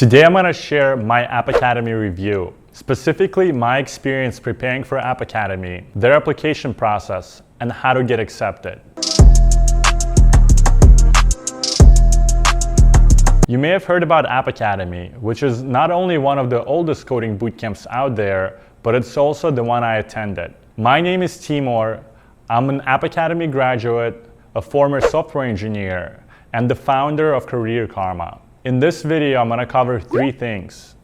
Today I'm going to share my App Academy review, specifically my experience preparing for App Academy, their application process, and how to get accepted. You may have heard about App Academy, which is not only one of the oldest coding bootcamps out there, but it's also the one I attended. My name is Timur. I'm an App Academy graduate, a former software engineer, and the founder of Career Karma. In this video, I'm going to cover 3 things: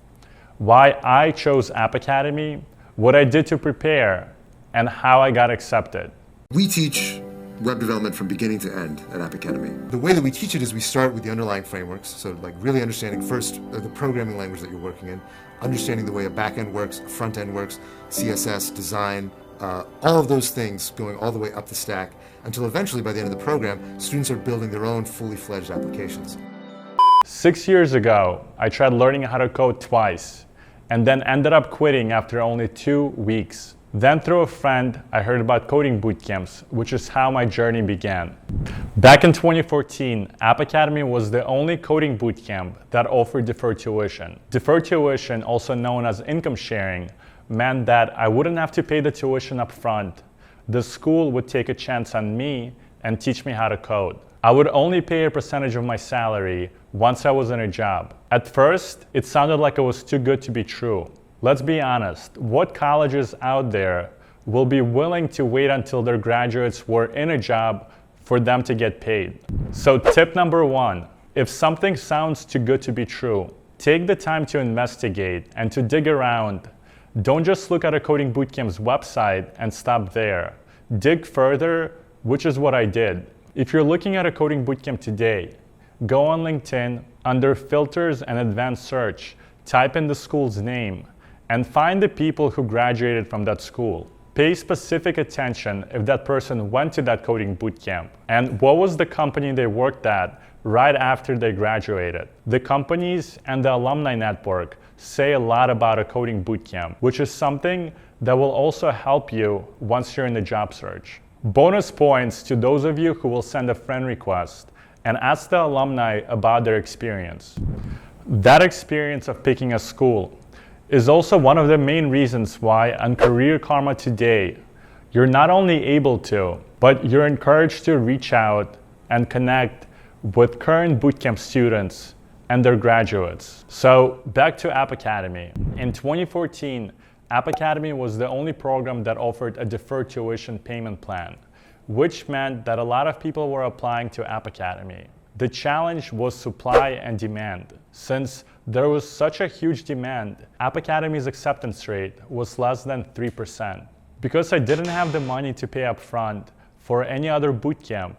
why I chose App Academy, what I did to prepare, and how I got accepted. We teach web development from beginning to end at App Academy. The way that we teach it is we start with the underlying frameworks, so like really understanding first the programming language that you're working in, understanding the way a backend works, a front end works, CSS, design, all of those things going all the way up the stack until eventually by the end of the program, students are building their own fully fledged applications. 6 years ago, I tried learning how to code twice and then ended up quitting after only 2 weeks. Then through a friend, I heard about coding bootcamps, which is how my journey began. Back in 2014, App Academy was the only coding bootcamp that offered deferred tuition. Deferred tuition, also known as income sharing, meant that I wouldn't have to pay the tuition up front. The school would take a chance on me and teach me how to code. I would only pay a percentage of my salary once I was in a job. At first, it sounded like it was too good to be true. Let's be honest, what colleges out there will be willing to wait until their graduates were in a job for them to get paid? So tip number 1, if something sounds too good to be true, take the time to investigate and to dig around. Don't just look at a coding bootcamp's website and stop there. Dig further, which is what I did. If you're looking at a coding bootcamp today, go on LinkedIn, under filters and advanced search, type in the school's name, and find the people who graduated from that school. Pay specific attention if that person went to that coding bootcamp, and what was the company they worked at right after they graduated. The companies and the alumni network say a lot about a coding bootcamp, which is something that will also help you once you're in the job search. Bonus points to those of you who will send a friend request and ask the alumni about their experience. That experience of picking a school is also one of the main reasons why on Career Karma today, you're not only able to, but you're encouraged to reach out and connect with current bootcamp students and their graduates. So back to App Academy. In 2014, App Academy was the only program that offered a deferred tuition payment plan, which meant that a lot of people were applying to App Academy. The challenge was supply and demand. Since there was such a huge demand, App Academy's acceptance rate was less than 3%. Because I didn't have the money to pay up front for any other bootcamp,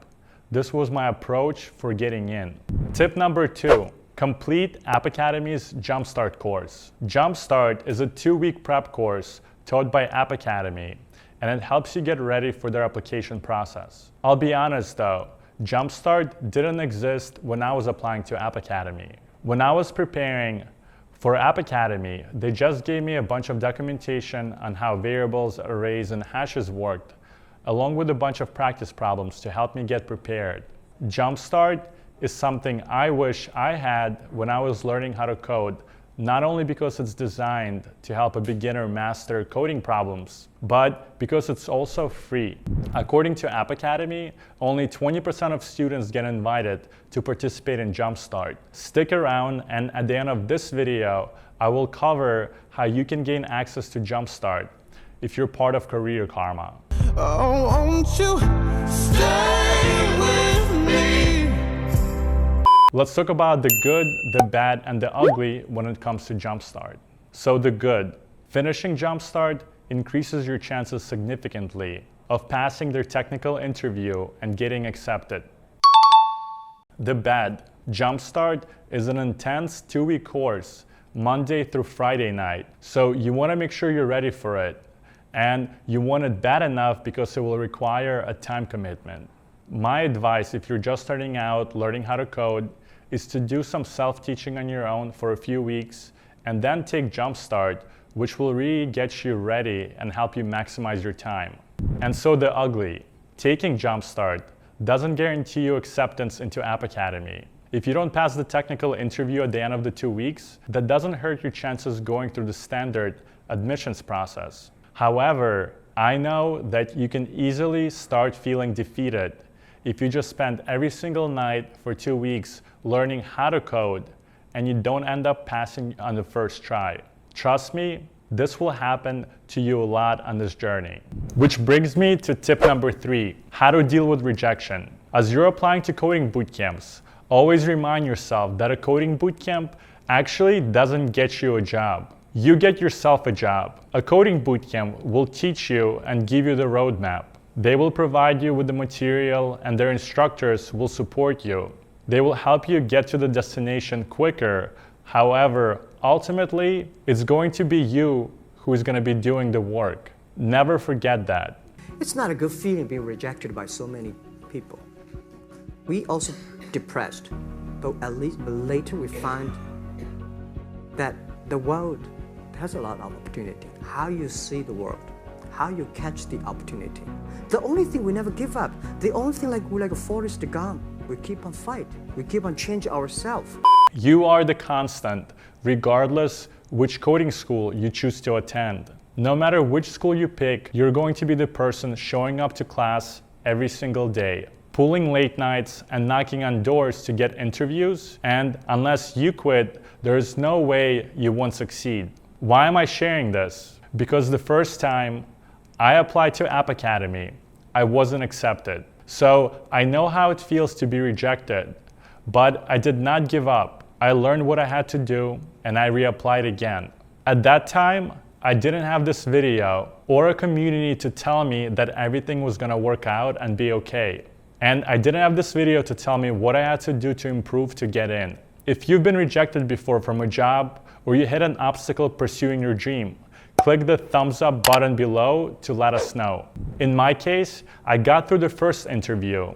this was my approach for getting in. Tip number 2. Complete App Academy's Jumpstart course. Jumpstart is a 2-week prep course taught by App Academy, and it helps you get ready for their application process. I'll be honest though, Jumpstart didn't exist when I was applying to App Academy. When I was preparing for App Academy, they just gave me a bunch of documentation on how variables, arrays, and hashes worked, along with a bunch of practice problems to help me get prepared. Jumpstart is something I wish I had when I was learning how to code, not only because it's designed to help a beginner master coding problems, but because it's also free. According to App Academy, only 20% of students get invited to participate in Jumpstart. Stick around, and at the end of this video, I will cover how you can gain access to Jumpstart if you're part of Career Karma. Oh, won't you stay with me? Let's talk about the good, the bad, and the ugly when it comes to Jumpstart. So the good. Finishing Jumpstart increases your chances significantly of passing their technical interview and getting accepted. The bad. Jumpstart is an intense 2-week course, Monday through Friday night. So you want to make sure you're ready for it. And you want it bad enough because it will require a time commitment. My advice, if you're just starting out learning how to code, is to do some self-teaching on your own for a few weeks and then take Jumpstart, which will really get you ready and help you maximize your time. And so the ugly. Taking Jumpstart doesn't guarantee you acceptance into App Academy. If you don't pass the technical interview at the end of the 2 weeks, that doesn't hurt your chances going through the standard admissions process. However, I know that you can easily start feeling defeated if you just spend every single night for 2 weeks learning how to code and you don't end up passing on the first try. Trust me, this will happen to you a lot on this journey. Which brings me to tip number 3, how to deal with rejection. As you're applying to coding bootcamps, always remind yourself that a coding bootcamp actually doesn't get you a job. You get yourself a job. A coding bootcamp will teach you and give you the roadmap. They will provide you with the material and their instructors will support you. They will help you get to the destination quicker. However, ultimately, it's going to be you who is going to be doing the work. Never forget that. It's not a good feeling being rejected by so many people. We also depressed, but at least later we find that the world has a lot of opportunity. How you see the world, how you catch the opportunity. The only thing we never give up, the only thing we're like a Forrest Gump, we keep on fight, we keep on changing ourselves. You are the constant, regardless which coding school you choose to attend. No matter which school you pick, you're going to be the person showing up to class every single day, pulling late nights and knocking on doors to get interviews, and unless you quit, there is no way you won't succeed. Why am I sharing this? Because the first time I applied to App Academy, I wasn't accepted. So I know how it feels to be rejected, but I did not give up. I learned what I had to do and I reapplied again. At that time, I didn't have this video or a community to tell me that everything was gonna work out and be okay. And I didn't have this video to tell me what I had to do to improve to get in. If you've been rejected before from a job or you hit an obstacle pursuing your dream, click the thumbs up button below to let us know. In my case, I got through the first interview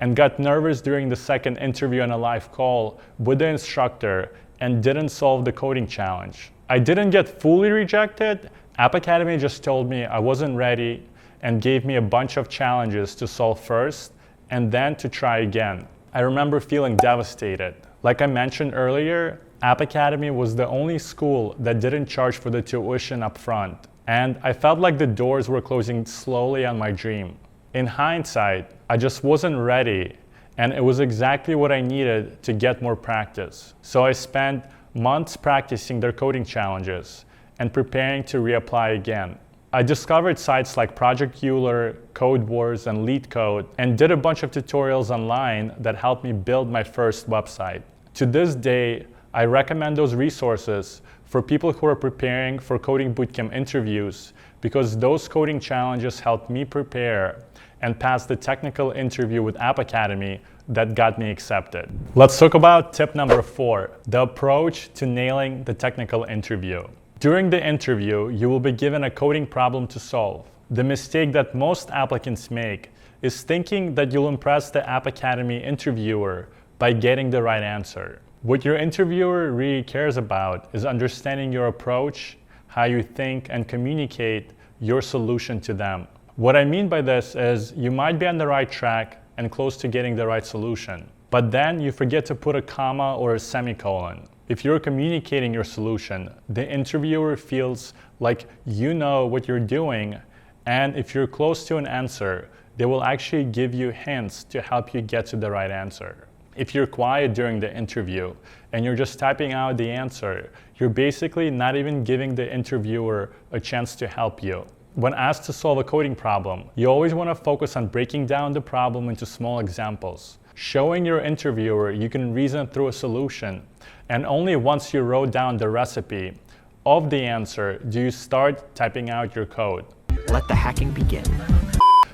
and got nervous during the second interview on a live call with the instructor and didn't solve the coding challenge. I didn't get fully rejected. App Academy just told me I wasn't ready and gave me a bunch of challenges to solve first and then to try again. I remember feeling devastated. Like I mentioned earlier, App Academy was the only school that didn't charge for the tuition up front, and I felt like the doors were closing slowly on my dream. In hindsight, I just wasn't ready, and it was exactly what I needed to get more practice. So I spent months practicing their coding challenges and preparing to reapply again. I discovered sites like Project Euler, Code Wars, and LeetCode, and did a bunch of tutorials online that helped me build my first website. To this day, I recommend those resources for people who are preparing for coding bootcamp interviews because those coding challenges helped me prepare and pass the technical interview with App Academy that got me accepted. Let's talk about tip number 4, the approach to nailing the technical interview. During the interview, you will be given a coding problem to solve. The mistake that most applicants make is thinking that you'll impress the App Academy interviewer by getting the right answer. What your interviewer really cares about is understanding your approach, how you think and communicate your solution to them. What I mean by this is you might be on the right track and close to getting the right solution, but then you forget to put a comma or a semicolon. If you're communicating your solution, the interviewer feels like you know what you're doing, and if you're close to an answer, they will actually give you hints to help you get to the right answer. If you're quiet during the interview and you're just typing out the answer, you're basically not even giving the interviewer a chance to help you. When asked to solve a coding problem, you always want to focus on breaking down the problem into small examples. Showing your interviewer you can reason through a solution, and only once you wrote down the recipe of the answer do you start typing out your code. Let the hacking begin.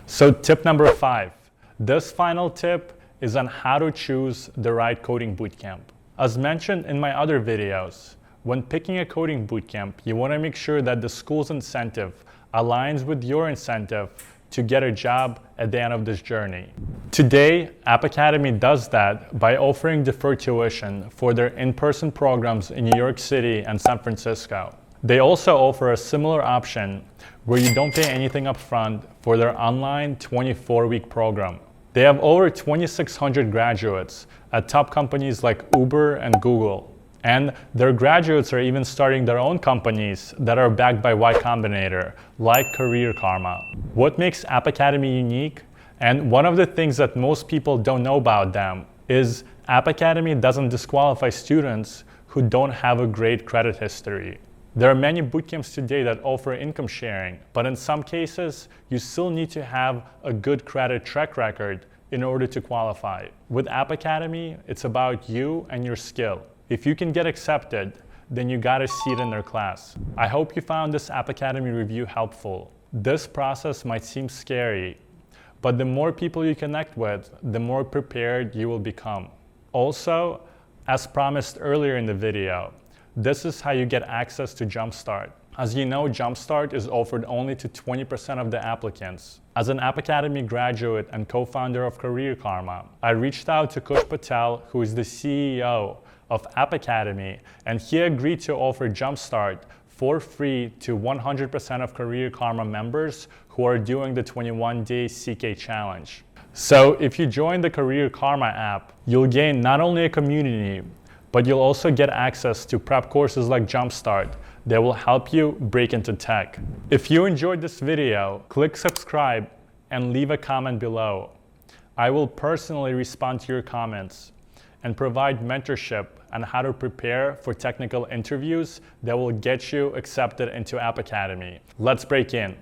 So tip number 5. This final tip is on how to choose the right coding bootcamp. As mentioned in my other videos, when picking a coding bootcamp, you want to make sure that the school's incentive aligns with your incentive to get a job at the end of this journey. Today, App Academy does that by offering deferred tuition for their in-person programs in New York City and San Francisco. They also offer a similar option where you don't pay anything up front for their online 24-week program. They have over 2,600 graduates at top companies like Uber and Google. And their graduates are even starting their own companies that are backed by Y Combinator, like Career Karma. What makes App Academy unique, and one of the things that most people don't know about them, is App Academy doesn't disqualify students who don't have a great credit history. There are many bootcamps today that offer income sharing, but in some cases, you still need to have a good credit track record in order to qualify. With App Academy, it's about you and your skill. If you can get accepted, then you got a seat in their class. I hope you found this App Academy review helpful. This process might seem scary, but the more people you connect with, the more prepared you will become. Also, as promised earlier in the video, this is how you get access to Jumpstart. As you know, Jumpstart is offered only to 20% of the applicants. As an App Academy graduate and co-founder of Career Karma, I reached out to Kush Patel, who is the CEO of App Academy, and he agreed to offer Jumpstart for free to 100% of Career Karma members who are doing the 21-day CK challenge. So if you join the Career Karma app, you'll gain not only a community, but you'll also get access to prep courses like Jumpstart that will help you break into tech. If you enjoyed this video, click subscribe and leave a comment below. I will personally respond to your comments and provide mentorship on how to prepare for technical interviews that will get you accepted into App Academy. Let's break in.